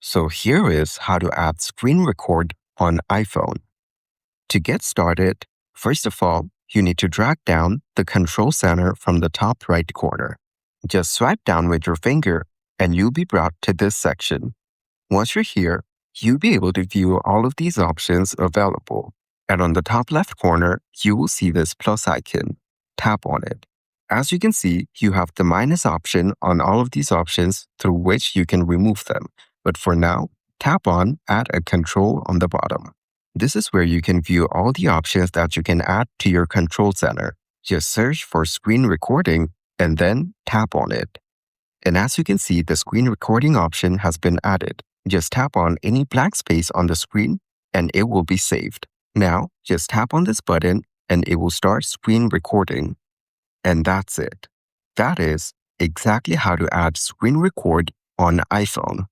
So here is how to add screen record on iPhone. To get started, first of all, you need to drag down the control center from the top right corner. Just swipe down with your finger and you'll be brought to this section. Once you're here, you'll be able to view all of these options available. And on the top left corner, you will see this plus icon. Tap on it. As you can see, you have the minus option on all of these options through which you can remove them. But for now, tap on Add a Control on the bottom. This is where you can view all the options that you can add to your control center. Just search for screen recording and then tap on it. And as you can see, the screen recording option has been added. Just tap on any blank space on the screen and it will be saved. Now, just tap on this button and it will start screen recording. And that's it. That is exactly how to add screen record on iPhone.